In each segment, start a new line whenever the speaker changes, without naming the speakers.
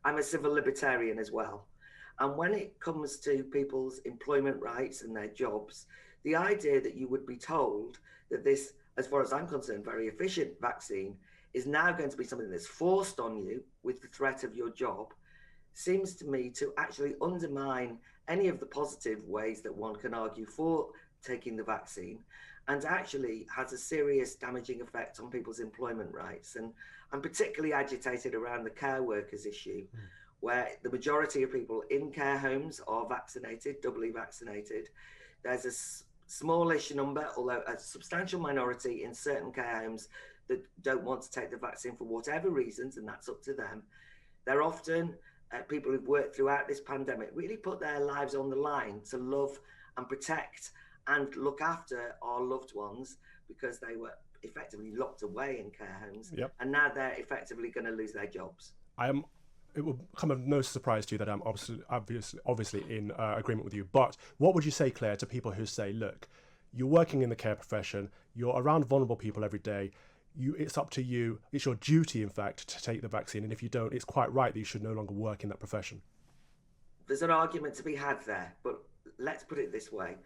I'm a civil libertarian as well. And when it comes to people's employment rights and their jobs, the idea that you would be told that this, as far as I'm concerned, very efficient vaccine is now going to be something that's forced on you with the threat of your job seems to me to actually undermine any of the positive ways that one can argue for taking the vaccine, and actually has a serious damaging effect on people's employment rights. And I'm particularly agitated around the care workers issue, where the majority of people in care homes are vaccinated, doubly vaccinated. There's a smallish number, although a substantial minority in certain care homes that don't want to take the vaccine for whatever reasons, and that's up to them. They're often people who've worked throughout this pandemic, really put their lives on the line to love and protect and look after our loved ones, because they were effectively locked away in care homes.
Yep.
And now they're effectively going to lose their jobs.
It will come of no surprise to you that I'm obviously in agreement with you. But what would you say, Claire, to people who say, look, you're working in the care profession, you're around vulnerable people every day, it's up to you, it's your duty, in fact, to take the vaccine. And if you don't, it's quite right that you should no longer work in that profession.
There's an argument to be had there, but let's put it this way.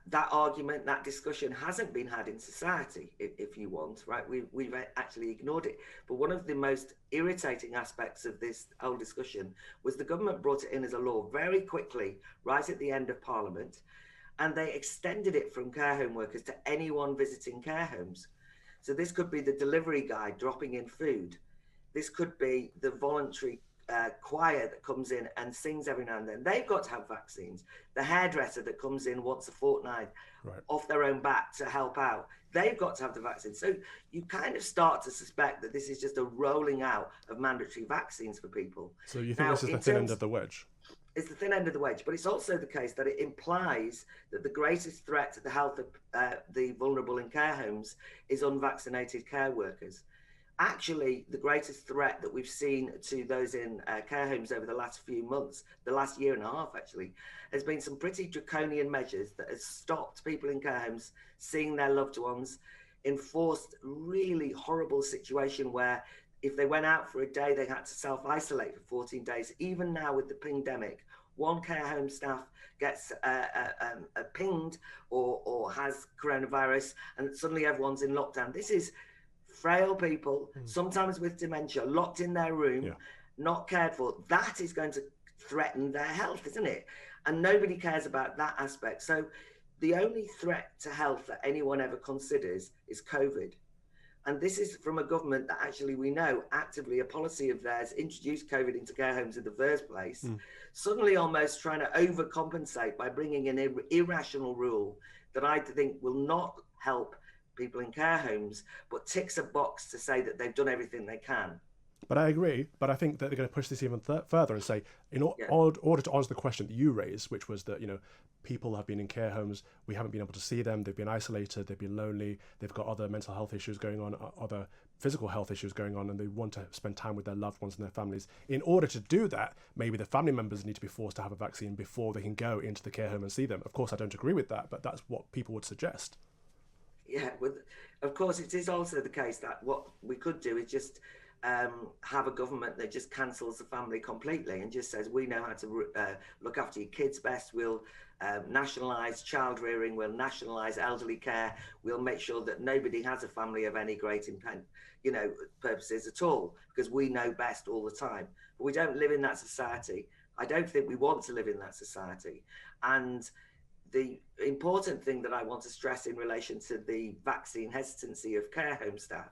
That argument, that discussion hasn't been had in society, if you want, right? We've actually ignored it. But one of the most irritating aspects of this whole discussion was the government brought it in as a law very quickly, right at the end of Parliament, and they extended it from care home workers to anyone visiting care homes. So this could be the delivery guy dropping in food. This could be the voluntary choir that comes in and sings every now and then. They've got to have vaccines. The hairdresser that comes in once a fortnight off their own bat to help out, they've got to have the vaccine. So you kind of start to suspect that this is just a rolling out of mandatory vaccines for people.
So you think this is the thin end of the wedge?
It's the thin end of the wedge, but it's also the case that it implies that the greatest threat to the health of the vulnerable in care homes is unvaccinated care workers. Actually, the greatest threat that we've seen to those in care homes over the last few months, the last year and a half actually, has been some pretty draconian measures that has stopped people in care homes seeing their loved ones, enforced really horrible situation where if they went out for a day, they had to self-isolate for 14 days. Even now with the pandemic, one care home staff gets pinged or has coronavirus, and suddenly everyone's in lockdown. This is frail people, sometimes with dementia, locked in their room, not cared for. That is going to threaten their health, isn't it? And nobody cares about that aspect. So the only threat to health that anyone ever considers is COVID. And this is from a government that actually we know actively a policy of theirs introduced COVID into care homes in the first place, suddenly almost trying to overcompensate by bringing an irrational rule that I think will not help people in care homes, but ticks a box to say that they've done everything they can.
But I agree. But I think that they're going to push this even further and say, in order to answer the question that you raised, which was that, people have been in care homes, we haven't been able to see them, they've been isolated, they've been lonely, they've got other mental health issues going on, other physical health issues going on, and they want to spend time with their loved ones and their families. In order to do that, maybe the family members need to be forced to have a vaccine before they can go into the care home and see them. Of course, I don't agree with that, but that's what people would suggest.
Yeah, of course, it is also the case that what we could do is just have a government that just cancels the family completely and just says, we know how to look after your kids best. We'll nationalise child rearing, we'll nationalise elderly care, we'll make sure that nobody has a family of any great purposes at all, because we know best all the time. But we don't live in that society. I don't think we want to live in that society. And the important thing that I want to stress in relation to the vaccine hesitancy of care home staff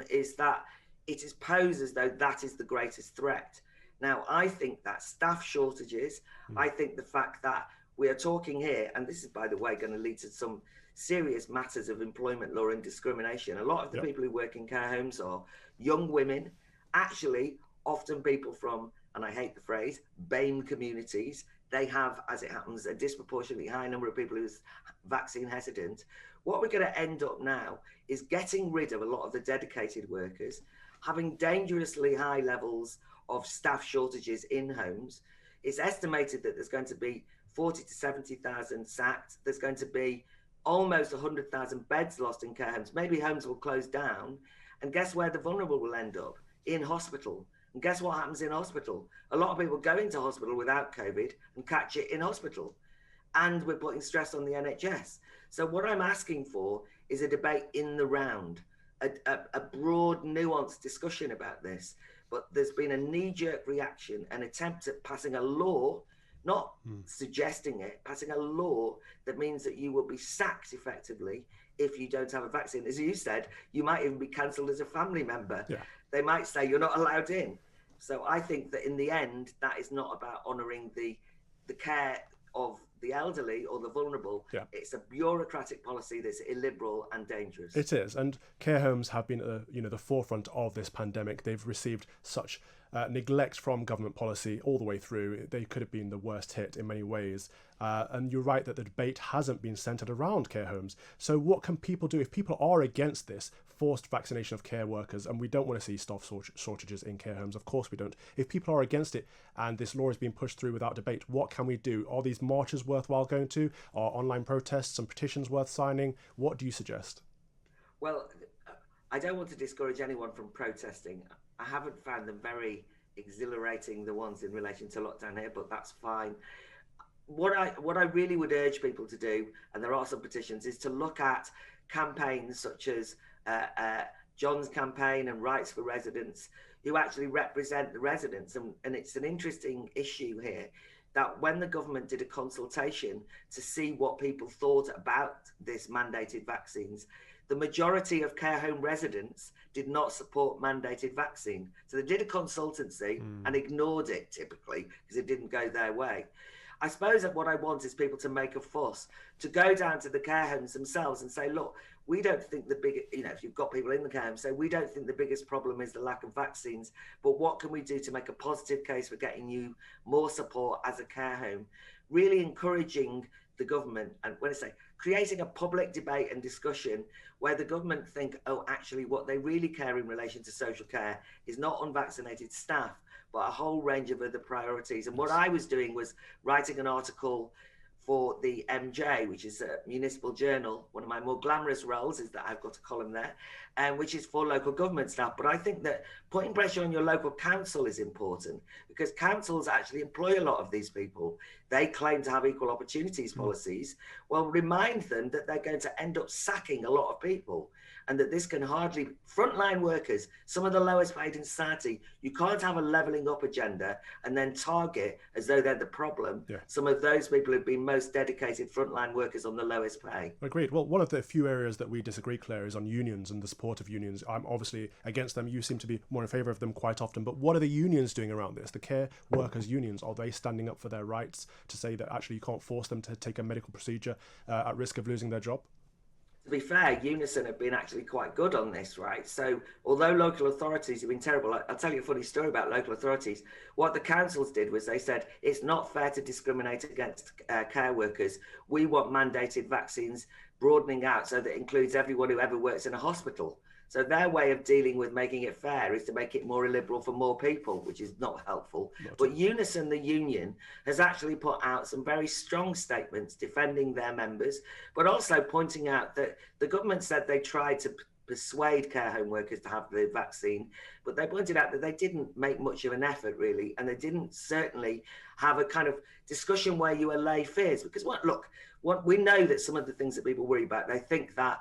is that it is posed as though that is the greatest threat. Now, I think that staff shortages, I think the fact that we are talking here, and this is, by the way, going to lead to some serious matters of employment law and discrimination. A lot of the people who work in care homes are young women, actually often people from, and I hate the phrase, BAME communities. They have, as it happens, a disproportionately high number of people who's vaccine hesitant. What we're going to end up now is getting rid of a lot of the dedicated workers, having dangerously high levels of staff shortages in homes. It's estimated that there's going to be 40 to 70,000 sacked. There's going to be almost 100,000 beds lost in care homes. Maybe homes will close down. And guess where the vulnerable will end up? In hospital. And guess what happens in hospital? A lot of people go into hospital without COVID and catch it in hospital. And we're putting stress on the NHS. So what I'm asking for is a debate in the round, a broad, nuanced discussion about this. But there's been a knee-jerk reaction, an attempt at passing a law, not suggesting it, passing a law that means that you will be sacked effectively if you don't have a vaccine. As you said, you might even be cancelled as a family member.
Yeah.
They might say you're not allowed in. So I think that in the end, that is not about honouring the care of the elderly or the vulnerable.
Yeah.
It's a bureaucratic policy that's illiberal and dangerous.
It is, and care homes have been at the forefront of this pandemic. They've received such neglect from government policy all the way through. They could have been the worst hit in many ways. And you're right that the debate hasn't been centred around care homes. So what can people do if people are against this forced vaccination of care workers? And we don't want to see staff shortages in care homes. Of course we don't. If people are against it and this law is being pushed through without debate, what can we do? Are these marches worthwhile going to? Are online protests and petitions worth signing? What do you suggest?
Well, I don't want to discourage anyone from protesting. I haven't found them very exhilarating, the ones in relation to lockdown here, but that's fine. What I really would urge people to do, and there are some petitions, is to look at campaigns such as John's campaign and Rights for Residents, who actually represent the residents. And it's an interesting issue here that when the government did a consultation to see what people thought about this mandated vaccines, the majority of care home residents did not support mandated vaccine. So they did a consultancy and ignored it typically because it didn't go their way. I suppose that what I want is people to make a fuss, to go down to the care homes themselves and say, look, we don't think the big, if you've got people in the care home, say, we don't think the biggest problem is the lack of vaccines, but what can we do to make a positive case for getting you more support as a care home? Really encouraging the government, and when I say creating a public debate and discussion where the government think, oh, actually what they really care in relation to social care is not unvaccinated staff, but a whole range of other priorities. And what I was doing was writing an article for the MJ, which is a municipal journal. One of my more glamorous roles is that I've got a column there, which is for local government staff. But I think that putting pressure on your local council is important because councils actually employ a lot of these people. They claim to have equal opportunities policies. Well, remind them that they're going to end up sacking a lot of people and that this can hardly, frontline workers, some of the lowest paid in society, you can't have a levelling up agenda and then target as though they're the problem. Yeah. Some of those people who've been most dedicated frontline workers on the lowest pay.
Agreed. Well, one of the few areas that we disagree, Claire, is on unions and the support of unions. I'm obviously against them. You seem to be more in favour of them quite often. But what are the unions doing around this? The care workers unions, are they standing up for their rights to say that actually you can't force them to take a medical procedure at risk of losing their job?
To be fair, Unison have been actually quite good on this, right? So although local authorities have been terrible, I'll tell you a funny story about local authorities. What the councils did was they said, it's not fair to discriminate against care workers. We want mandated vaccines broadening out so that it includes everyone who ever works in a hospital. So their way of dealing with making it fair is to make it more illiberal for more people, which is not helpful. But Unison, the union, has actually put out some very strong statements defending their members, but also pointing out that the government said they tried to persuade care home workers to have the vaccine, but they pointed out that they didn't make much of an effort really, and they didn't certainly have a kind of discussion where you allay fears. Because we know that some of the things that people worry about, they think that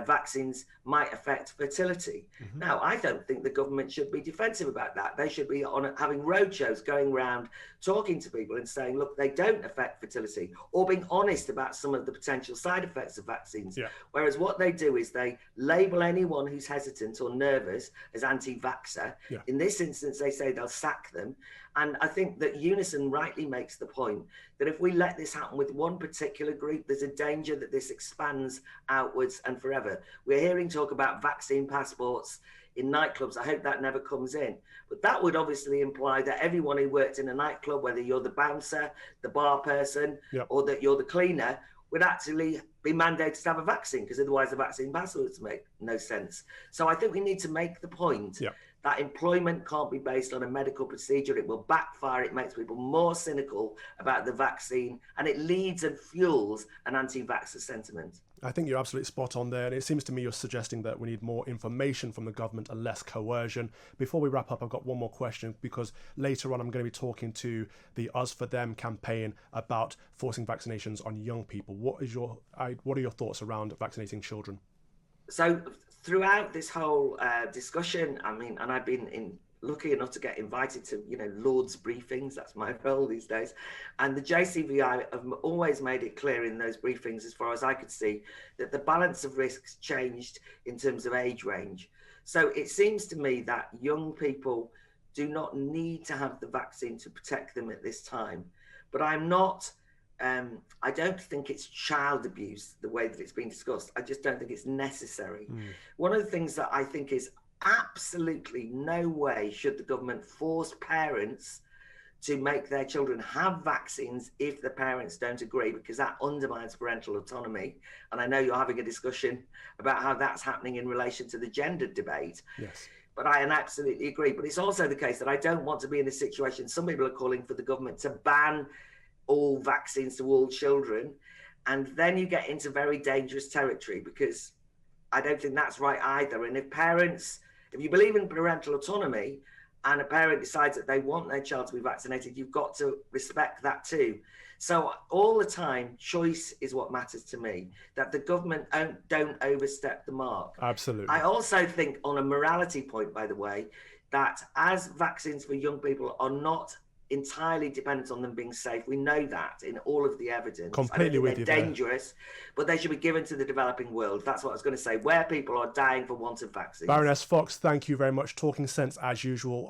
vaccines might affect fertility. Mm-hmm. Now, I don't think the government should be defensive about that. They should be having roadshows going around talking to people and saying, look, they don't affect fertility, or being honest about some of the potential side effects of vaccines. Yeah. Whereas what they do is they label anyone who's hesitant or nervous as anti-vaxxer. Yeah. In this instance, they say they'll sack them. And I think that Unison rightly makes the point that if we let this happen with one particular group, there's a danger that this expands outwards and forever. We're hearing talk about vaccine passports in nightclubs. I hope that never comes in. But that would obviously imply that everyone who worked in a nightclub, whether you're the bouncer, the bar person, yep, or that you're the cleaner, would actually be mandated to have a vaccine, because otherwise the vaccine passports make no sense. So I think we need to make the point, yep, that employment can't be based on a medical procedure. It will backfire. It makes people more cynical about the vaccine, and it leads and fuels an anti-vaxxer sentiment.
I think you're absolutely spot on there. And it seems to me you're suggesting that we need more information from the government and less coercion. Before we wrap up, I've got one more question, because later on I'm going to be talking to the Us For Them campaign about forcing vaccinations on young people. What are your thoughts around vaccinating children?
So throughout this whole discussion, I mean, and I've been lucky enough to get invited to, Lord's briefings. That's my role these days. And the JCVI have always made it clear in those briefings, as far as I could see, that the balance of risks changed in terms of age range. So it seems to me that young people do not need to have the vaccine to protect them at this time. But I don't think it's child abuse the way that it's been discussed. I just don't think it's necessary. One of the things that I think is absolutely no way should the government force parents to make their children have vaccines if the parents don't agree, because that undermines parental autonomy. And I know you're having a discussion about how that's happening in relation to the gender debate.
Yes.
But I absolutely agree. But it's also the case that I don't want to be in a situation, some people are calling for the government to ban all vaccines to all children. And then you get into very dangerous territory, because I don't think that's right either. And if you believe in parental autonomy and a parent decides that they want their child to be vaccinated, you've got to respect that too. So all the time, choice is what matters to me, that the government don't overstep the mark.
Absolutely.
I also think, on a morality point, by the way, that as vaccines for young people are not entirely dependent on them being safe. We know that in all of the evidence.
Completely with you.
They're dangerous, but they should be given to the developing world. That's what I was going to say, where people are dying for want of vaccines.
Baroness Fox, thank you very much. Talking sense as usual.